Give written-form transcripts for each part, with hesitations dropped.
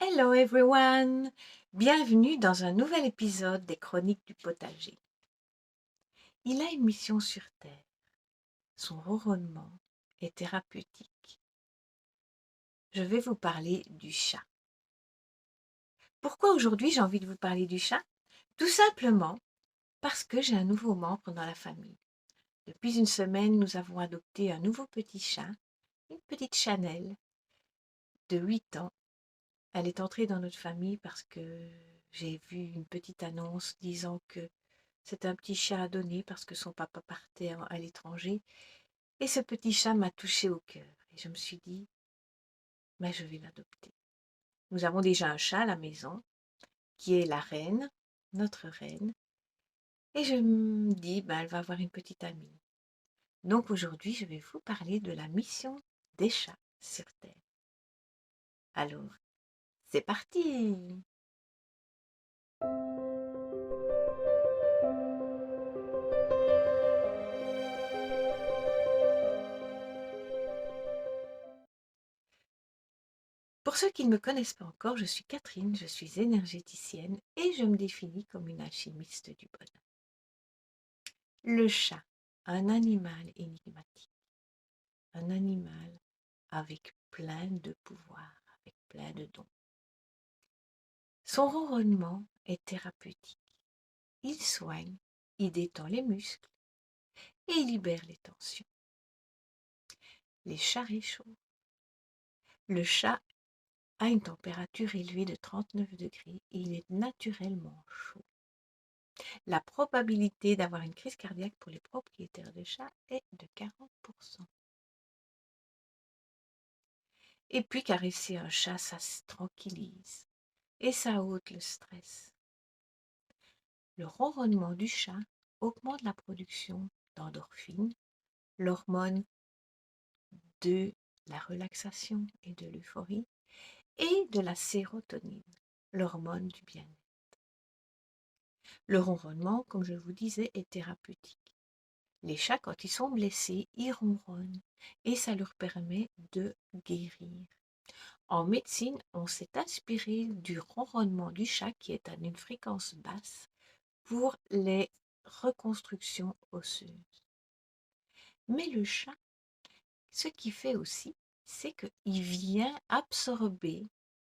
Hello everyone! Bienvenue dans un nouvel épisode des Chroniques du potager. Il a une mission sur Terre. Son ronronnement est thérapeutique. Je vais vous parler du chat. Pourquoi aujourd'hui j'ai envie de vous parler du chat? Tout simplement parce que j'ai un nouveau membre dans la famille. Depuis une semaine, nous avons adopté un nouveau petit chat, une petite Chanel de 8 ans. Elle est entrée dans notre famille parce que j'ai vu une petite annonce disant que c'est un petit chat à donner parce que son papa partait à l'étranger. Et ce petit chat m'a touchée au cœur. Et je me suis dit, mais je vais l'adopter. Nous avons déjà un chat à la maison, qui est la reine, notre reine. Et je me dis, ben, elle va avoir une petite amie. Donc aujourd'hui, je vais vous parler de la mission des chats sur Terre. Alors, c'est parti! Pour ceux qui ne me connaissent pas encore, je suis Catherine, je suis énergéticienne et je me définis comme une alchimiste du bonheur. Le chat, un animal énigmatique, un animal avec plein de pouvoirs, avec plein de dons. Son ronronnement est thérapeutique. Il soigne, il détend les muscles et il libère les tensions. Les chats réchauffent. Le chat a une température élevée de 39 degrés et il est naturellement chaud. La probabilité d'avoir une crise cardiaque pour les propriétaires de chats est de 40%. Et puis caresser un chat, ça se tranquillise et ça ôte le stress. Le ronronnement du chat augmente la production d'endorphines, l'hormone de la relaxation et de l'euphorie, et de la sérotonine, l'hormone du bien-être. Le ronronnement, comme je vous disais, est thérapeutique. Les chats, quand ils sont blessés, ils ronronnent et ça leur permet de guérir. En médecine, on s'est inspiré du ronronnement du chat qui est à une fréquence basse pour les reconstructions osseuses. Mais le chat, ce qu'il fait aussi, c'est qu'il vient absorber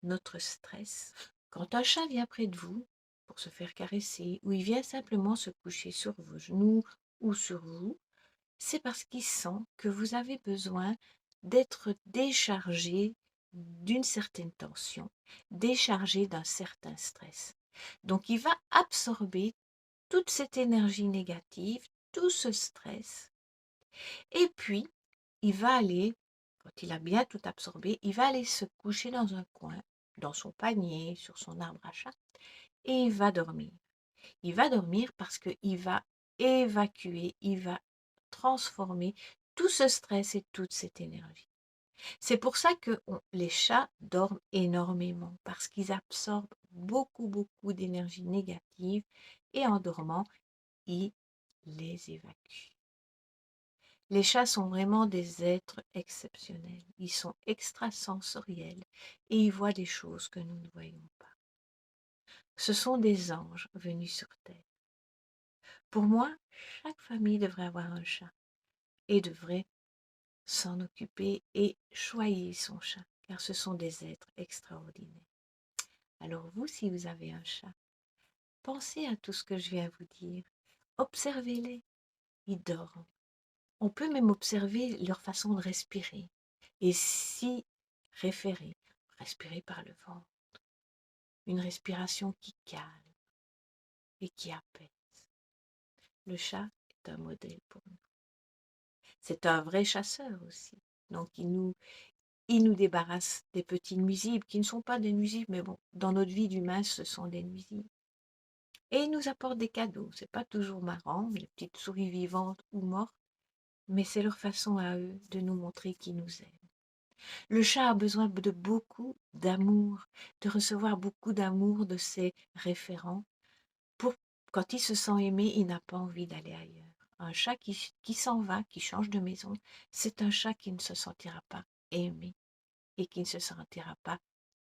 notre stress. Quand un chat vient près de vous pour se faire caresser, ou il vient simplement se coucher sur vos genoux ou sur vous, c'est parce qu'il sent que vous avez besoin d'être déchargé d'une certaine tension, déchargé d'un certain stress. Donc il va absorber toute cette énergie négative, tout ce stress, et puis il va aller, quand il a bien tout absorbé, il va aller se coucher dans un coin, dans son panier, sur son arbre à chat, et il va dormir. Il va dormir parce qu'il va évacuer, il va transformer tout ce stress et toute cette énergie. C'est pour ça que les chats dorment énormément, parce qu'ils absorbent beaucoup d'énergie négative et en dormant, ils les évacuent. Les chats sont vraiment des êtres exceptionnels. Ils sont extrasensoriels et ils voient des choses que nous ne voyons pas. Ce sont des anges venus sur Terre. Pour moi, chaque famille devrait avoir un chat et devrait s'en occuper et choyer son chat, car ce sont des êtres extraordinaires. Alors vous, si vous avez un chat, pensez à tout ce que je viens vous dire. Observez-les, ils dorment. On peut même observer leur façon de respirer et s'y référer. Respirer par le ventre. Une respiration qui calme et qui apaise. Le chat est un modèle pour nous. C'est un vrai chasseur aussi. Donc il nous débarrasse des petits nuisibles qui ne sont pas des nuisibles, mais bon, dans notre vie d'humain, ce sont des nuisibles. Et il nous apporte des cadeaux. C'est pas toujours marrant, les petites souris vivantes ou mortes, mais c'est leur façon à eux de nous montrer qu'ils nous aiment. Le chat a besoin de beaucoup d'amour, de recevoir beaucoup d'amour de ses référents. Pour, quand il se sent aimé, il n'a pas envie d'aller ailleurs. Un chat qui s'en va, qui change de maison, c'est un chat qui ne se sentira pas aimé et qui ne se sentira pas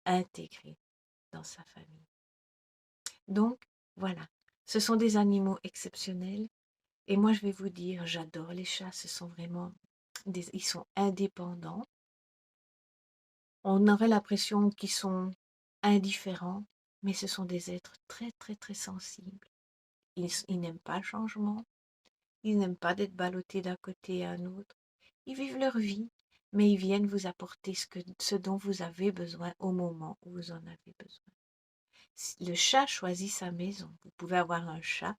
intégré dans sa famille. Donc, voilà, ce sont des animaux exceptionnels. Et moi, je vais vous dire, j'adore les chats, ce sont vraiment ils sont indépendants. On aurait l'impression qu'ils sont indifférents, mais ce sont des êtres très, très, très sensibles. Ils n'aiment pas le changement, ils n'aiment pas d'être ballottés d'un côté à un autre. Ils vivent leur vie, mais ils viennent vous apporter ce dont vous avez besoin au moment où vous en avez besoin. Le chat choisit sa maison. Vous pouvez avoir un chat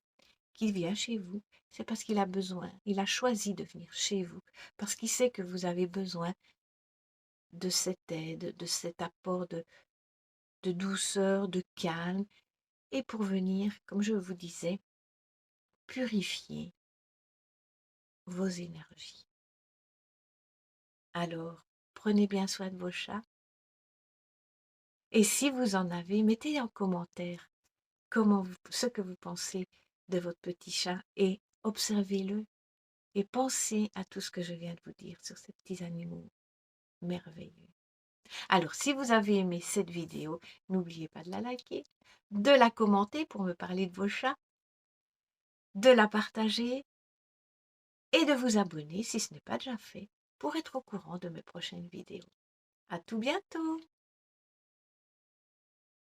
qui vient chez vous, c'est parce qu'il a besoin. Il a choisi de venir chez vous, parce qu'il sait que vous avez besoin de cette aide, de cet apport de douceur, de calme, et pour venir, comme je vous disais, purifier vos énergies. Alors, prenez bien soin de vos chats. Et si vous en avez, mettez en commentaire ce que vous pensez de votre petit chat et observez-le et pensez à tout ce que je viens de vous dire sur ces petits animaux merveilleux. Alors, si vous avez aimé cette vidéo, n'oubliez pas de la liker, de la commenter pour me parler de vos chats, de la partager et de vous abonner si ce n'est pas déjà fait pour être au courant de mes prochaines vidéos. À tout bientôt!